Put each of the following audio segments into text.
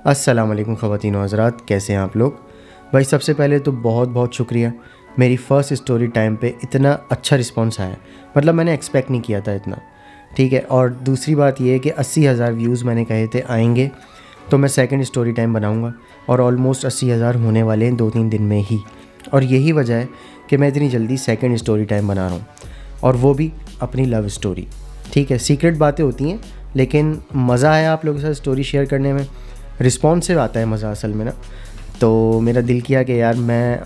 अस्सलाम वालेकुम ख़वातीन व हज़रात, कैसे हैं आप लोग। भाई सबसे पहले तो बहुत बहुत शुक्रिया, मेरी फ़र्स्ट स्टोरी टाइम पे इतना अच्छा रिस्पांस आया, मतलब मैंने एक्सपेक्ट नहीं किया था इतना। ठीक है, और दूसरी बात ये है कि 80,000 व्यूज़ मैंने कहे थे आएंगे तो मैं सेकंड स्टोरी टाइम बनाऊंगा, और ऑलमोस्ट 80,000 होने वाले हैं 2-3 दिन में ही। और यही वजह है कि मैं इतनी जल्दी सेकंड स्टोरी टाइम बना रहा हूँ, और वो भी अपनी लव स्टोरी। ठीक है, सीक्रेट बातें होती हैं, लेकिन मज़ा आया आप लोगों के साथ स्टोरी शेयर करने में। रिस्पॉन्स से आता है मज़ा असल में ना। तो मेरा दिल किया कि यार मैं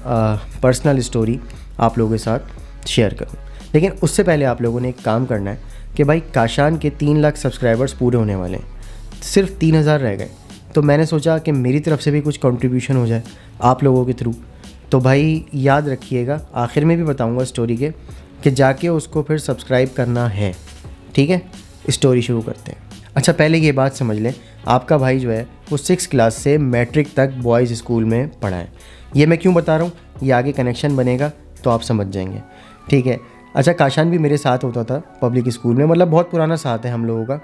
पर्सनल स्टोरी आप लोगों के साथ शेयर करूं। लेकिन उससे पहले आप लोगों ने एक काम करना है कि भाई काशान के 3 लाख सब्सक्राइबर्स पूरे होने वाले हैं, सिर्फ 3,000 रह गए। तो मैंने सोचा कि मेरी तरफ से भी कुछ कंट्रीब्यूशन हो जाए आप लोगों के थ्रू। तो भाई याद रखिएगा, आखिर में भी बताऊँगा स्टोरी के कि जाके उसको फिर सब्सक्राइब करना है। ठीक है, स्टोरी शुरू करते हैं। अच्छा, पहले ये बात समझ लें, आपका भाई जो है वो 6 क्लास से मैट्रिक तक बॉयज़ स्कूल में पढ़ा है। ये मैं क्यों बता रहा हूँ, ये आगे कनेक्शन बनेगा तो आप समझ जाएंगे। ठीक है। अच्छा, काशान भी मेरे साथ होता था पब्लिक स्कूल में, मतलब बहुत पुराना साथ है हम लोगों का।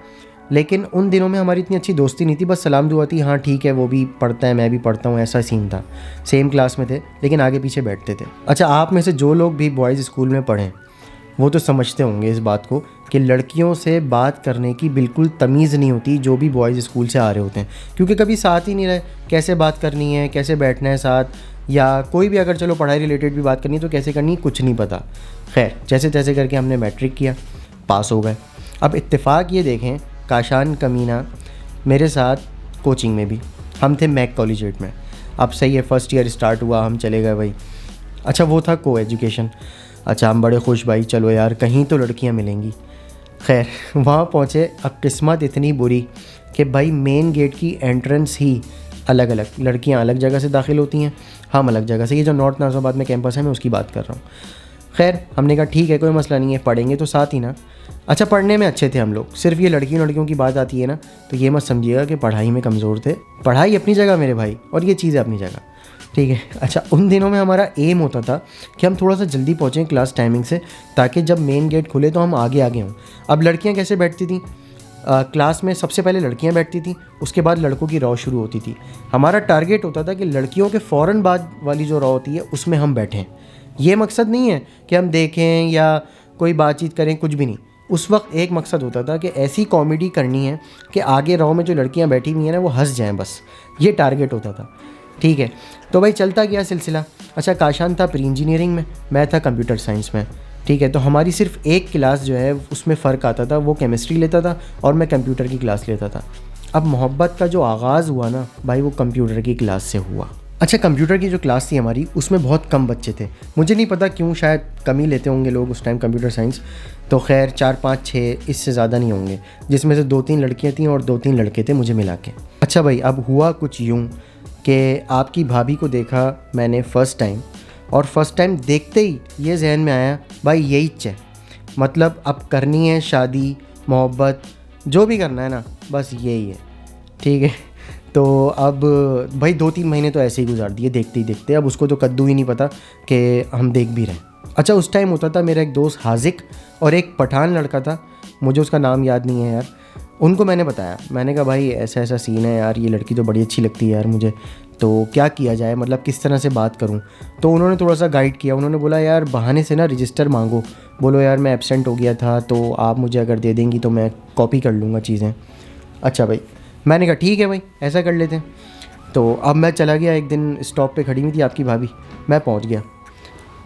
लेकिन उन दिनों में हमारी इतनी अच्छी दोस्ती नहीं थी, बस सलाम दुआ थी, हाँ ठीक है वो भी पढ़ता है मैं भी पढ़ता हूँ, ऐसा सीन था। सेम क्लास में थे लेकिन आगे पीछे बैठते थे। अच्छा, आप में से जो लोग भी बॉयज़ स्कूल में पढ़ें वो तो समझते होंगे इस बात को कि लड़कियों से बात करने की बिल्कुल तमीज़ नहीं होती जो भी बॉयज़ स्कूल से आ रहे होते हैं, क्योंकि कभी साथ ही नहीं रहे, कैसे बात करनी है, कैसे बैठना है साथ, या कोई भी अगर चलो पढ़ाई रिलेटेड भी बात करनी है तो कैसे करनी है कुछ नहीं पता। खैर, जैसे तैसे करके हमने मैट्रिक किया, पास हो गए। अब इत्तेफाक ये देखें, काशान कमीना मेरे साथ कोचिंग में भी, हम थे मैक कॉलेजिएट में। अब सही है, फर्स्ट ईयर स्टार्ट हुआ, हम चले गए भाई। अच्छा, वो था को एजुकेशन। अच्छा, हम बड़े खुश भाई, चलो यार कहीं तो लड़कियां मिलेंगी। खैर, वहाँ पहुँचे, अब किस्मत इतनी बुरी कि भाई मेन गेट की एंट्रेंस ही अलग अलग, लड़कियां अलग जगह से दाखिल होती हैं, हम अलग जगह से। ये जो नॉर्थ नाज़िमाबाद में कैंपस है मैं उसकी बात कर रहा हूँ। खैर, हमने कहा ठीक है कोई मसला नहीं है, पढ़ेंगे तो साथ ही ना। अच्छा, पढ़ने में अच्छे थे हम लोग, सिर्फ ये लड़कियों की बात आती है ना तो ये मत समझिएगा कि पढ़ाई में कमज़ोर थे। पढ़ाई अपनी जगह मेरे भाई, और ये चीज़ है अपनी जगह। ठीक है। अच्छा, उन दिनों में हमारा एम होता था कि हम थोड़ा सा जल्दी पहुँचें क्लास टाइमिंग से, ताकि जब मेन गेट खुले तो हम आगे आगे हों। अब लड़कियां कैसे बैठती थी क्लास में, सबसे पहले लड़कियां बैठती थी, उसके बाद लड़कों की रौ शुरू होती थी। हमारा टारगेट होता था कि लड़कियों के फ़ौरन बाद वाली जो रौ होती है उसमें हम बैठें। ये मकसद नहीं है कि हम देखें या कोई बातचीत करें, कुछ भी नहीं। उस वक्त एक मकसद होता था कि ऐसी कॉमेडी करनी है कि आगे रौ में जो लड़कियां बैठी हुई हैं ना वो हंस जाएं, बस ये टारगेट होता था। ठीक है, तो भाई चलता गया सिलसिला। अच्छा, काशान था प्री इंजीनियरिंग में, मैं था कंप्यूटर साइंस में। ठीक है, तो हमारी सिर्फ एक क्लास जो है उसमें फ़र्क आता था, वो केमिस्ट्री लेता था और मैं कंप्यूटर की क्लास लेता था। अब मोहब्बत का जो आगाज़ हुआ ना भाई, वो कंप्यूटर की क्लास से हुआ। अच्छा, कंप्यूटर की जो क्लास थी हमारी उसमें बहुत कम बच्चे थे, मुझे नहीं पता क्यों, शायद कम ही लेते होंगे लोग उस टाइम कंप्यूटर साइंस। तो खैर 4-5-6 इससे ज़्यादा नहीं होंगे, जिसमें से 2-3 लड़कियाँ थीं और 2-3 लड़के थे मुझे मिला के। अच्छा भाई, अब हुआ कुछ यूँ कि आपकी भाभी को देखा मैंने फ़र्स्ट टाइम, और फर्स्ट टाइम देखते ही ये जहन में आया भाई यही है, मतलब अब करनी है शादी, मोहब्बत, जो भी करना है ना बस यही है। ठीक है, तो अब भाई 2-3 महीने तो ऐसे ही गुजार दिए देखते ही देखते। अब उसको तो कद्दू ही नहीं पता कि हम देख भी रहे हैं। अच्छा, उस टाइम होता था मेरा एक दोस्त हाजिक और एक पठान लड़का था, मुझे उसका नाम याद नहीं है यार। उनको मैंने बताया, मैंने कहा भाई ऐसा ऐसा सीन है यार, ये लड़की तो बड़ी अच्छी लगती है यार मुझे, तो क्या किया जाए, मतलब किस तरह से बात करूं। तो उन्होंने थोड़ा सा गाइड किया, उन्होंने बोला यार बहाने से ना रजिस्टर मांगो, बोलो यार मैं एब्सेंट हो गया था तो आप मुझे अगर दे देंगी तो मैं कॉपी कर लूँगा चीज़ें। अच्छा भाई, मैंने कहा ठीक है भाई ऐसा कर लेते हैं। तो अब मैं चला गया, एक दिन स्टॉप पे खड़ी हुई थी आपकी भाभी, मैं पहुंच गया।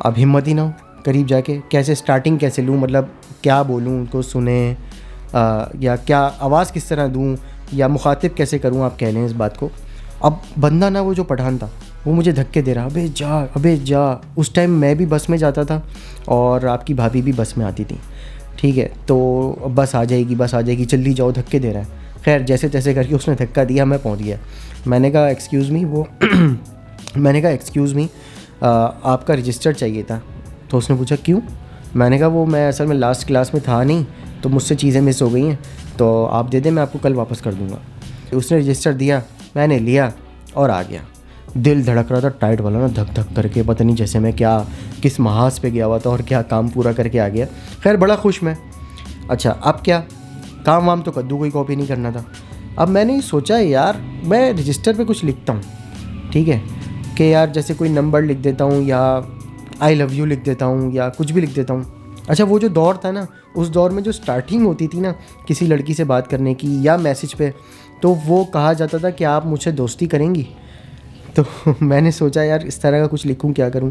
अब हिम्मत ही ना हो करीब जाके, कैसे स्टार्टिंग कैसे लूँ, मतलब क्या बोलूँ उनको सुने, या क्या आवाज़ किस तरह दूँ, या मुखातिब कैसे करूँ, आप कह लें इस बात को। अब बंदा ना, वो जो पठान था वो मुझे धक्के दे रहा, अबे जा अबे जा। उस टाइम मैं भी बस में जाता था और आपकी भाभी भी बस में आती थी। ठीक है, तो बस आ जाएगी जल्दी जाओ, धक्के दे रहा है। खैर जैसे तैसे करके उसने धक्का दिया, मैं पहुंच गया। मैंने कहा एक्सक्यूज़ मी, वो मैंने कहा एक्सक्यूज़ मी, आपका रजिस्टर चाहिए था। तो उसने पूछा क्यों। मैंने कहा वो मैं असल में लास्ट क्लास में था नहीं, तो मुझसे चीज़ें मिस हो गई हैं, तो आप दे दें, मैं आपको कल वापस कर दूँगा। उसने रजिस्टर दिया, मैंने लिया और आ गया। दिल धड़क रहा था टाइट वाला ना, धक धक करके, पता नहीं जैसे मैं क्या किस महाज पे गया हुआ था और क्या काम पूरा करके आ गया। खैर बड़ा खुश मैं। अच्छा, अब क्या काम वाम तो कद्दू कोई कॉपी नहीं करना था। अब मैंने सोचा यार मैं रजिस्टर पे कुछ लिखता हूँ, ठीक है, कि यार जैसे कोई नंबर लिख देता हूँ या आई लव यू लिख देता हूँ या कुछ भी लिख देता हूँ। अच्छा वो जो दौर था ना, उस दौर में जो स्टार्टिंग होती थी ना किसी लड़की से बात करने की या मैसेज पे, तो वो कहा जाता था कि आप मुझसे दोस्ती करेंगी। तो मैंने सोचा यार इस तरह का कुछ लिखूं, क्या करूं।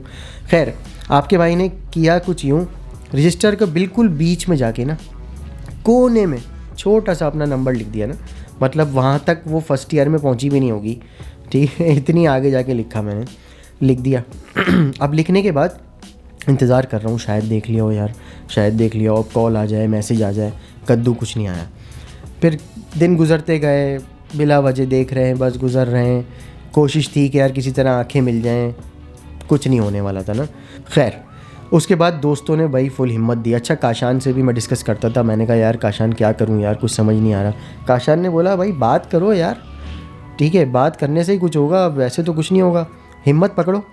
खैर आपके भाई ने किया कुछ यूँ, रजिस्टर का बिल्कुल बीच में जाके ना कोने में छोटा सा अपना नंबर लिख दिया ना, मतलब वहाँ तक वो फर्स्ट ईयर में पहुँची भी नहीं होगी, ठीक है, इतनी आगे जाके लिखा मैंने, लिख दिया। अब लिखने के बाद इंतज़ार कर रहा हूँ, शायद देख लिया हो यार, शायद देख लिया हो, कॉल आ जाए, मैसेज आ जाए, कद्दू कुछ नहीं आया। फिर दिन गुजरते गए, बिला वजह देख रहे हैं, बस गुजर रहे हैं। कोशिश थी कि यार किसी तरह आंखें मिल जाएं, कुछ नहीं होने वाला था ना। खैर उसके बाद दोस्तों ने भाई फुल हिम्मत दी। अच्छा काशान से भी मैं डिस्कस करता था, मैंने कहा यार काशान क्या करूं यार, कुछ समझ नहीं आ रहा। काशान ने बोला भाई बात करो यार, ठीक है, बात करने से ही कुछ होगा, वैसे तो कुछ नहीं होगा, हिम्मत पकड़ो।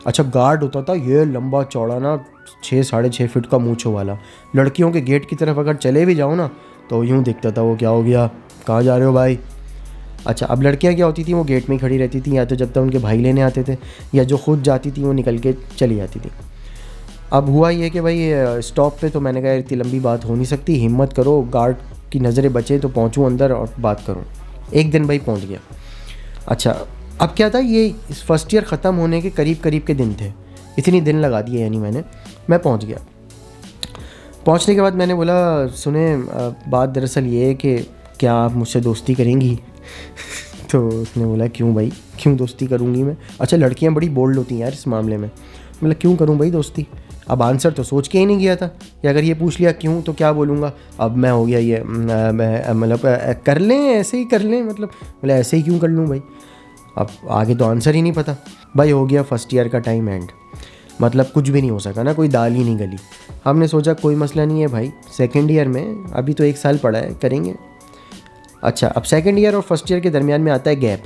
अच्छा गार्ड होता था ये लंबा चौड़ा ना, 6-6.5 फीट का मूँछों वाला, लड़कियों के गेट की तरफ अगर चले भी जाओ ना तो यूँ दिखता था वो, क्या हो गया, कहाँ जा रहे हो भाई। अच्छा अब लड़कियां क्या होती थी, वो गेट में ही खड़ी रहती थी, या तो जब तक उनके भाई लेने आते थे, या जो खुद जाती थी वो निकल के चली जाती थी। अब हुआ ये कि भाई स्टॉप पे, तो मैंने कहा इतनी लंबी बात हो नहीं सकती, हिम्मत करो, गार्ड की नज़रें बचे तो पहुँचूँ अंदर और बात करूँ। एक दिन भाई पहुँच गया। अच्छा अब क्या था, ये फर्स्ट ईयर ख़त्म होने के करीब करीब के दिन थे, इतनी दिन लगा दिए यानी मैं पहुँच गया। पहुँचने के बाद मैंने बोला सुने बात दरअसल ये है कि क्या आप मुझसे दोस्ती करेंगी। तो उसने बोला क्यों भाई, क्यों दोस्ती करूँगी मैं। अच्छा लड़कियाँ बड़ी बोल्ड होती हैं यार इस मामले में। मतलब क्यों करूँ भाई दोस्ती, अब आंसर तो सोच के ही नहीं किया था, कि अगर ये पूछ लिया क्यों तो क्या बोलूँगा। अब मैं हो गया ये मतलब कर लें, ऐसे ही कर लें, मतलब ऐसे ही क्यों कर लूँ भाई, अब आगे तो आंसर ही नहीं पता। भाई हो गया फर्स्ट ईयर का टाइम एंड, मतलब कुछ भी नहीं हो सका ना, कोई दाल ही नहीं गली। हमने सोचा कोई मसला नहीं है भाई, सेकेंड ईयर में अभी तो 1 साल पड़ा है, करेंगे। अच्छा अब सेकेंड ईयर और फर्स्ट ईयर के दरमियान में आता है गैप।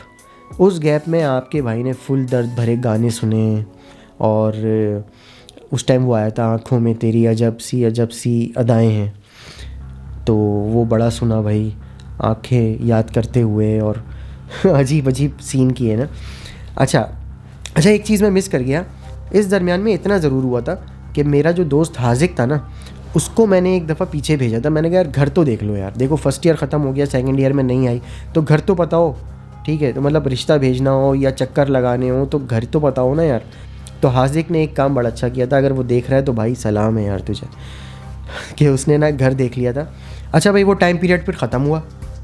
उस गैप में आपके भाई ने फुल दर्द भरे गाने सुने, और उस टाइम वो आया था आँखों में तेरी अजब सी अदाएं हैं, तो वो बड़ा सुना भाई, आंखें याद करते हुए, और अजीब अजीब सीन किए ना। अच्छा एक चीज़ मैं मिस कर गया इस दरमियान में, इतना ज़रूर हुआ था कि मेरा जो दोस्त हाजिक था ना, उसको मैंने एक दफ़ा पीछे भेजा था। मैंने कहा यार घर तो देख लो यार, देखो फर्स्ट ईयर ख़त्म हो गया, सेकंड ईयर में नहीं आई तो घर तो पता हो, ठीक है, तो मतलब रिश्ता भेजना हो या चक्कर लगाने हो तो घर तो पता हो ना यार। तो हाजिक ने एक काम बड़ा अच्छा किया था, अगर वो देख रहा है तो भाई सलाम है यार तुझे, कि उसने ना घर देख लिया था। अच्छा भाई वो टाइम पीरियड फिर ख़त्म हुआ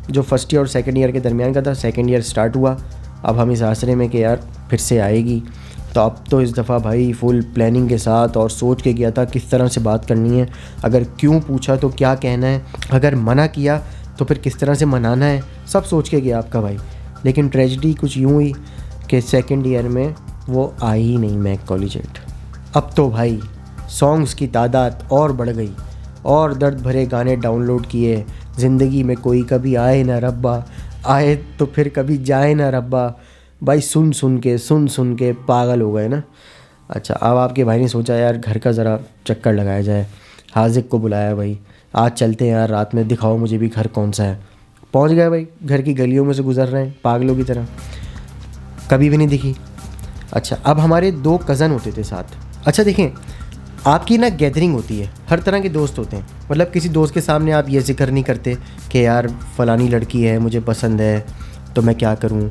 जो फर्स्ट ईयर और सेकेंड ईयर के दरमियान का था, सेकेंड ईयर स्टार्ट हुआ। अब हम इस आसरे में कि यार फिर से आएगी, तो अब तो इस दफ़ा भाई फुल प्लानिंग के साथ और सोच के गया था किस तरह से बात करनी है, अगर क्यों पूछा तो क्या कहना है, अगर मना किया तो फिर किस तरह से मनाना है, सब सोच के गया आपका भाई। लेकिन ट्रेजिडी कुछ यूँ हुई कि सेकेंड ईयर में वो आई ही नहीं मैक कॉलेजिएट। अब तो भाई सॉन्ग्स की तादाद और बढ़ गई, और दर्द भरे गाने डाउनलोड किए, ज़िंदगी में कोई कभी आए ना रब्बा, आए तो फिर कभी जाए ना रब्बा। भाई सुन सुन के पागल हो गए ना। अच्छा अब आपके भाई ने सोचा यार घर का ज़रा चक्कर लगाया जाए, हाजिक को बुलाया, भाई आज चलते हैं यार रात में, दिखाओ मुझे भी घर कौन सा है। पहुंच गए भाई, घर की गलियों में से गुजर रहे हैं पागलों की तरह, कभी भी नहीं दिखी। अच्छा अब हमारे 2 कज़न होते थे साथ। अच्छा देखें आपकी ना गैदरिंग होती है, हर तरह के दोस्त होते हैं, मतलब किसी दोस्त के सामने आप ये जिक्र नहीं करते कि यार फ़लानी लड़की है मुझे पसंद है तो मैं क्या करूं,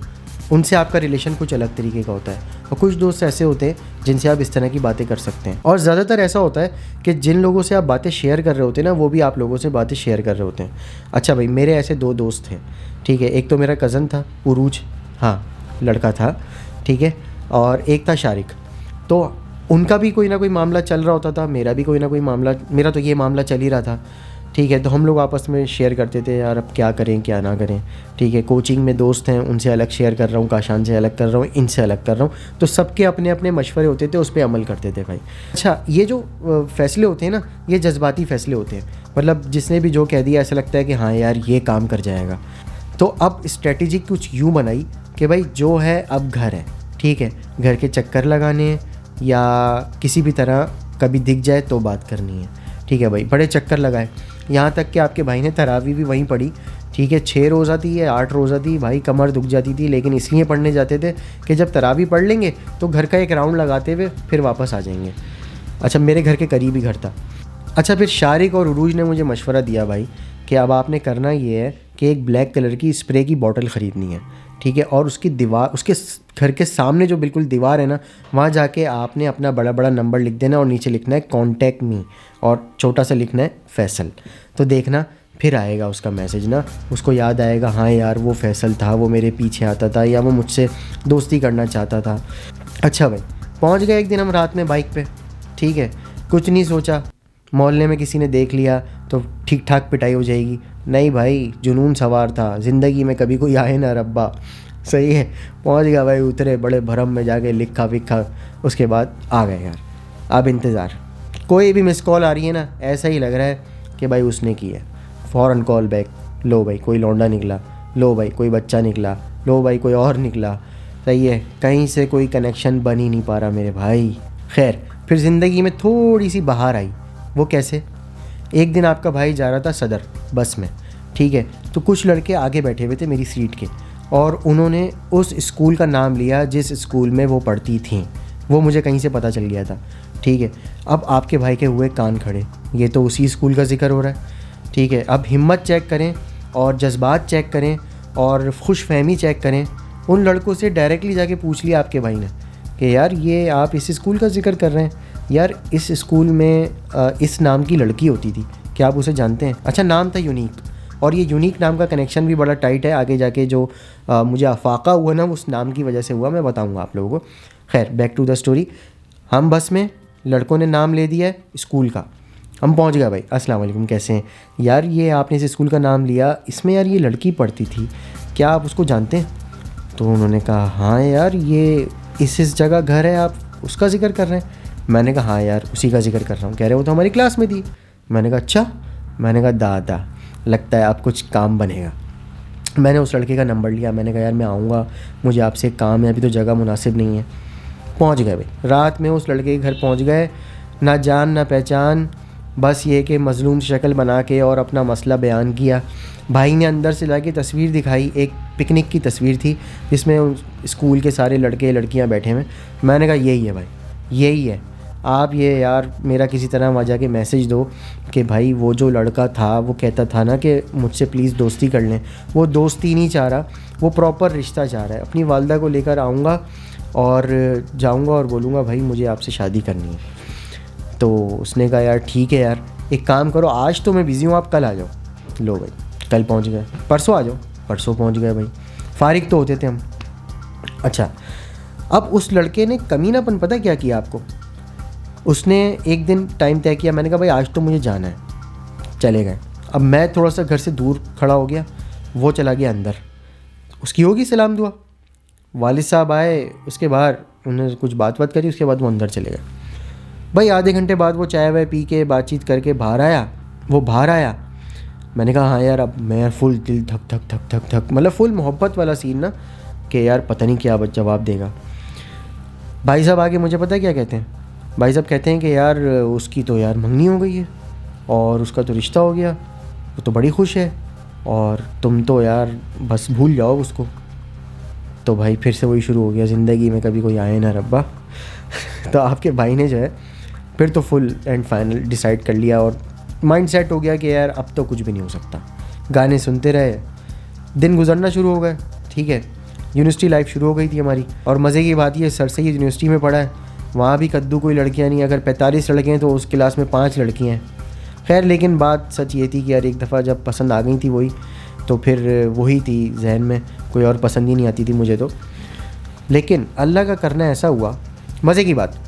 उनसे आपका रिलेशन कुछ अलग तरीके का होता है। और कुछ दोस्त ऐसे होते हैं जिनसे आप इस तरह की बातें कर सकते हैं, और ज़्यादातर ऐसा होता है कि जिन लोगों से आप बातें शेयर कर रहे होते हैं ना, वो भी आप लोगों से बातें शेयर कर रहे होते हैं। अच्छा भाई मेरे ऐसे 2 दोस्त थे, ठीक है, एक तो मेरा कज़न था उरूज, हाँ लड़का था, ठीक है, और एक था शारिक। तो उनका भी कोई ना कोई मामला चल रहा होता था, मेरा भी कोई ना कोई मामला, मेरा तो ये मामला चल ही रहा था, ठीक है। तो हम लोग आपस में शेयर करते थे यार अब क्या करें क्या ना करें, ठीक है। कोचिंग में दोस्त हैं उनसे अलग शेयर कर रहा हूँ, काशान से अलग कर रहा हूँ, इनसे अलग कर रहा हूँ, तो सबके अपने अपने मशवरे होते थे, उस पर अमल करते थे भाई। अच्छा ये जो फ़ैसले होते हैं ना, ये जज्बाती फ़ैसले होते हैं, मतलब जिसने भी जो कह दिया ऐसा लगता है कि हाँ यार ये काम कर जाएगा। तो अब स्ट्रेटजी कुछ यूँ बनाई कि भाई जो है अब घर है, ठीक है, घर के चक्कर लगाने हैं या किसी भी तरह कभी दिख जाए तो बात करनी है, ठीक है भाई। बड़े चक्कर लगाए, यहाँ तक कि आपके भाई ने तरावी भी वहीं पढ़ी ठीक है, 6 रोज़ा थी या 8 रोज़ा थी भाई, कमर दुख जाती थी, लेकिन इसलिए पढ़ने जाते थे कि जब तरावी पढ़ लेंगे तो घर का एक राउंड लगाते हुए फिर वापस आ जाएंगे। अच्छा, मेरे घर के करीब ही घर था। अच्छा, फिर शारिक और उरूज ने मुझे मशवरा दिया भाई कि अब आपने करना ये है कि एक ब्लैक कलर की स्प्रे की बॉटल ख़रीदनी है, ठीक है, और उसकी दीवार, उसके घर के सामने जो बिल्कुल दीवार है ना, वहाँ जाके आपने अपना बड़ा बड़ा नंबर लिख देना और नीचे लिखना है कॉन्टैक्ट मी और छोटा सा लिखना है फैसल। तो देखना फिर आएगा उसका मैसेज ना, उसको याद आएगा हाँ यार वो फैसल था, वो मेरे पीछे आता था या वो मुझसे दोस्ती करना चाहता था। अच्छा भाई, पहुँच गए एक दिन हम रात में बाइक पे, ठीक है, कुछ नहीं सोचा, मोहल्ले में किसी ने देख लिया तो ठीक ठाक पिटाई हो जाएगी। नहीं भाई, जुनून सवार था, ज़िंदगी में कभी कोई आए ना रब्बा। सही है, पहुंच गया भाई, उतरे बड़े भरम में जाके लिखा विखा, उसके बाद आ गए यार। अब इंतज़ार, कोई भी मिस कॉल आ रही है ना, ऐसा ही लग रहा है कि भाई उसने की है। फ़ौरन कॉल बैक, लो भाई कोई लौंडा निकला, लो भाई कोई बच्चा निकला, लो भाई कोई और निकला। सही है, कहीं से कोई कनेक्शन बन ही नहीं पा रहा मेरे भाई। खैर, फिर ज़िंदगी में थोड़ी सी बाहर आई। वो कैसे? एक दिन आपका भाई जा रहा था सदर बस में, ठीक है, तो कुछ लड़के आगे बैठे हुए थे मेरी सीट के, और उन्होंने उस स्कूल का नाम लिया जिस स्कूल में वो पढ़ती थीं। वो मुझे कहीं से पता चल गया था, ठीक है। अब आपके भाई के हुए कान खड़े, ये तो उसी स्कूल का जिक्र हो रहा है, ठीक है। अब हिम्मत चेक करें और जज्बात चेक करें और खुशफहमी चेक करें। उन लड़कों से डायरेक्टली जाके पूछ लिया आपके भाई ने कि यार ये आप इस स्कूल का जिक्र कर रहे हैं, यार इस स्कूल में इस नाम की लड़की होती थी, क्या आप उसे जानते हैं? अच्छा, नाम था यूनिक, और ये यूनिक नाम का कनेक्शन भी बड़ा टाइट है, आगे जाके जो मुझे अफाका हुआ ना उस नाम की वजह से हुआ, मैं बताऊंगा आप लोगों को। खैर, बैक टू द स्टोरी। हम बस में, लड़कों ने नाम ले दिया है स्कूल का, हम पहुंच गए भाई। अस्सलाम वालेकुम, कैसे हैं यार, ये आपने इस स्कूल का नाम लिया, इसमें यार ये लड़की पढ़ती थी, क्या आप उसको जानते हैं? तो उन्होंने कहा हाँ यार, ये इस जगह घर है, आप उसका जिक्र कर रहे हैं? मैंने कहा हाँ यार उसी का जिक्र कर रहा हूँ। कह रहे वो तो हमारी क्लास में थी। मैंने कहा अच्छा। मैंने कहा दादा, लगता है आप कुछ काम बनेगा। मैंने उस लड़के का नंबर लिया, मैंने कहा यार मैं आऊँगा, मुझे आपसे काम है, अभी तो जगह मुनासिब नहीं है। पहुँच गए भाई, रात में उस लड़के के घर पहुँच गए, ना जान ना पहचान, बस ये कि मज़लूम शक्ल बना के और अपना मसला बयान किया। भाई ने अंदर से लाके तस्वीर दिखाई, एक पिकनिक की तस्वीर थी जिसमें स्कूल के सारे लड़के लड़कियां बैठे हुए। मैंने कहा यही है भाई, यही है, आप ये यार मेरा किसी तरह वहाँ जाके मैसेज दो कि भाई वो जो लड़का था वो कहता था ना कि मुझसे प्लीज़ दोस्ती कर लें, वो दोस्ती नहीं चाह रहा, वो प्रॉपर रिश्ता चाह रहा है। अपनी वालदा को लेकर आऊँगा और जाऊँगा और बोलूँगा भाई मुझे आपसे शादी करनी है। तो उसने कहा यार ठीक है यार, एक काम करो, आज तो मैं बिज़ी हूँ, आप कल आ जाओ। लो भाई, कल पहुँच गए, परसों आ जाओ, परसों पहुँच गए भाई, फारिग तो होते थे हम। अच्छा, अब उस लड़के ने कमीनापन पता क्या किया आपको? उसने एक दिन टाइम तय किया, मैंने कहा भाई आज तो मुझे जाना है, चले गए। अब मैं थोड़ा सा घर से दूर खड़ा हो गया, वो चला गया अंदर, उसकी होगी सलाम दुआ, वालिद साहब आए उसके बाहर, उन्होंने कुछ बात करी, उसके बाद वो अंदर चले गए। भाई आधे घंटे बाद वो चाय वाय पी के बातचीत करके बाहर आया। मैंने कहा हाँ यार, अब मैं फुल दिल धक धक धक धक धक, मतलब फुल मोहब्बत वाला सीन ना, कि यार पता नहीं क्या जवाब देगा। भाई साहब आगे मुझे पता है क्या कहते हैं? भाई साहब कहते हैं कि यार उसकी तो यार मंगनी हो गई है और उसका तो रिश्ता हो गया, वो तो बड़ी खुश है, और तुम तो यार बस भूल जाओ उसको। तो भाई फिर से वही शुरू हो गया, ज़िंदगी में कभी कोई आए ना रब्बा। तो आपके भाई ने जो है फिर तो फुल एंड फाइनल डिसाइड कर लिया और माइंड सेट हो गया कि यार अब तो कुछ भी नहीं हो सकता। गाने सुनते रहे, दिन गुजरना शुरू हो गए, ठीक है। यूनिवर्सिटी लाइफ शुरू हो गई थी हमारी, और मज़े की बात ये सर सैयद यूनिवर्सिटी में पढ़ा है, वहाँ भी कद्दू कोई लड़कियाँ नहीं, अगर 45 लड़के हैं तो उस क्लास में 5 लड़कियाँ हैं। खैर, लेकिन बात सच ये थी कि यार एक दफ़ा जब पसंद आ गई थी वही, तो फिर वही थी जहन में, कोई और पसंद ही नहीं आती थी मुझे तो। लेकिन अल्लाह का करना ऐसा हुआ, मज़े की बात,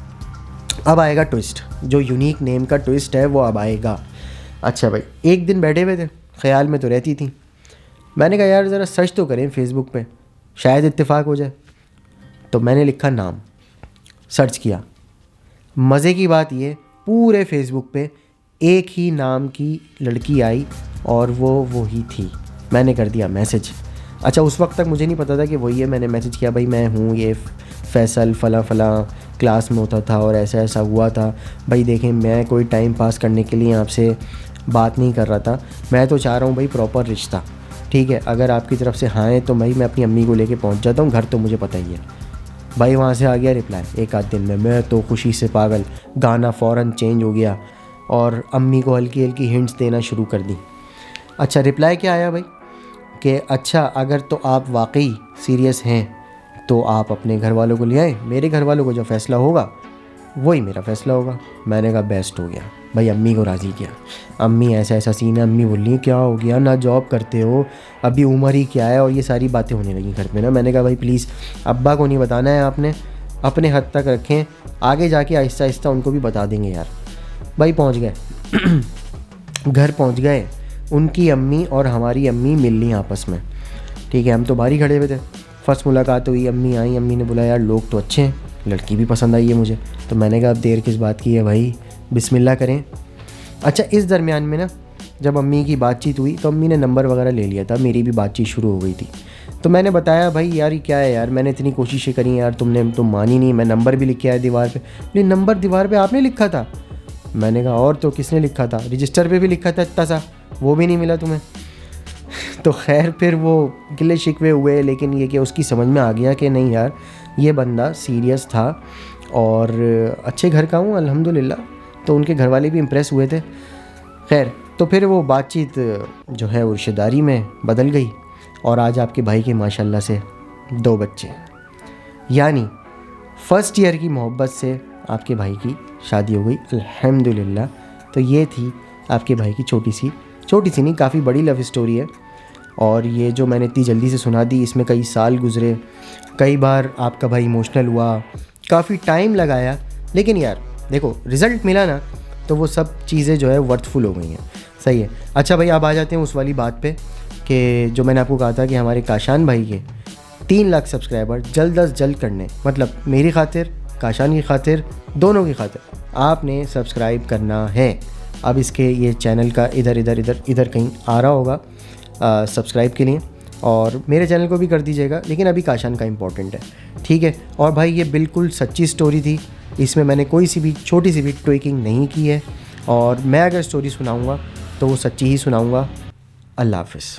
अब आएगा ट्विस्ट, जो यूनिक नेम का ट्विस्ट है वो अब आएगा। अच्छा भाई, एक दिन बैठे हुए थे, ख्याल में तो रहती थी, मैंने कहा यार ज़रा सर्च तो करें फेसबुक पे, शायद इत्तेफाक हो जाए। तो मैंने लिखा नाम, सर्च किया। मज़े की बात ये, पूरे फेसबुक पे एक ही नाम की लड़की आई और वो ही थी। मैंने कर दिया मैसेज। अच्छा, उस वक्त तक मुझे नहीं पता था कि वही है। मैंने मैसेज किया, भाई मैं हूँ ये फैसल, फ़ला क्लास में होता था और ऐसा ऐसा हुआ था। भाई देखें, मैं कोई टाइम पास करने के लिए आपसे बात नहीं कर रहा था, मैं तो चाह रहा हूँ भाई प्रॉपर रिश्ता, ठीक है, अगर आपकी तरफ से हाँ है तो भाई मैं अपनी अम्मी को लेके पहुंच जाता हूँ, घर तो मुझे पता ही है। भाई वहाँ से आ गया रिप्लाई एक आध दिन में, मैं तो खुशी से पागल, गाना फ़ौरन चेंज हो गया और अम्मी को हल्की हल्की हिंट्स देना शुरू कर दी। अच्छा रिप्लाई क्या आया भाई कि अच्छा अगर तो आप वाकई सीरियस हैं तो आप अपने घर वालों को ले आए, मेरे घर वालों को जो फ़ैसला होगा वही मेरा फ़ैसला होगा। मैंने कहा बेस्ट हो गया भाई, अम्मी को राज़ी किया। अम्मी ऐसा ऐसा सीन है, अम्मी बोली क्या हो गया, ना जॉब करते हो, अभी उम्र ही क्या है, और ये सारी बातें होने लगी घर में ना। मैंने कहा भाई प्लीज़ अब्बा को नहीं बताना है, आपने अपने हद तक रखें, आगे जाके आहिस्ता आहिस्ता उनको भी बता देंगे यार। भाई पहुँच गए घर पहुँच गए, उनकी अम्मी और हमारी अम्मी मिल ली आपस में। ठीक है, हम तो बाहर ही खड़े हुए थे। फर्स्ट मुलाकात हुई, अम्मी आई, अम्मी ने बोला यार लोग तो अच्छे हैं, लड़की भी पसंद आई है मुझे। तो मैंने कहा अब देर किस बात की है भाई, बिस्मिल्लाह करें। अच्छा इस दरमियान में ना जब अम्मी की बातचीत हुई तो अम्मी ने नंबर वगैरह ले लिया था, मेरी भी बातचीत शुरू हो गई थी। तो मैंने बताया भाई यार ये क्या है यार, मैंने इतनी कोशिशें करी यार, तुम मानी नहीं, मैं नंबर भी लिख के आया दीवार पे। लेकिन नंबर दीवार पे आपने लिखा था। मैंने कहा और तो किसने लिखा था, रजिस्टर पे भी लिखा था इतना सा, वो भी नहीं मिला तुम्हें। तो खैर फिर वो गिले शिकवे हुए, लेकिन ये कि उसकी समझ में आ गया कि नहीं यार ये बंदा सीरियस था और अच्छे घर का हूँ अल्हम्दुलिल्लाह। तो उनके घर वाले भी इम्प्रेस हुए थे। खैर तो फिर वो बातचीत जो है वो रिश्तेदारी में बदल गई और आज आपके भाई के माशाल्लाह से 2 बच्चे, यानी फ़र्स्ट ईयर की मोहब्बत से आपके भाई की शादी हो गई अल्हम्दुलिल्लाह। तो ये थी आपके भाई की छोटी सी नहीं काफ़ी बड़ी लव स्टोरी है। और ये जो मैंने इतनी जल्दी से सुना दी, इसमें कई साल गुजरे, कई बार आपका भाई इमोशनल हुआ, काफ़ी टाइम लगाया, लेकिन यार देखो रिज़ल्ट मिला ना, तो वो सब चीज़ें जो है वर्थफुल हो गई हैं। सही है। अच्छा भाई अब आ जाते हैं उस वाली बात पे कि जो मैंने आपको कहा था कि हमारे काशान भाई के 3 लाख सब्सक्राइबर जल्द अज जल्द करने, मतलब मेरी खातिर, काशान की खातिर, दोनों की खातिर आपने सब्सक्राइब करना है। अब इसके ये चैनल का इधर कहीं आ रहा होगा सब्सक्राइब के लिए, और मेरे चैनल को भी कर दीजिएगा, लेकिन अभी काशान का इम्पोर्टेंट है। ठीक है। और भाई ये बिल्कुल सच्ची स्टोरी थी, इसमें मैंने कोई सी भी छोटी सी भी ट्विकिंग नहीं की है, और मैं अगर स्टोरी सुनाऊंगा तो वो सच्ची ही सुनाऊंगा। अल्लाह हाफ़िज़।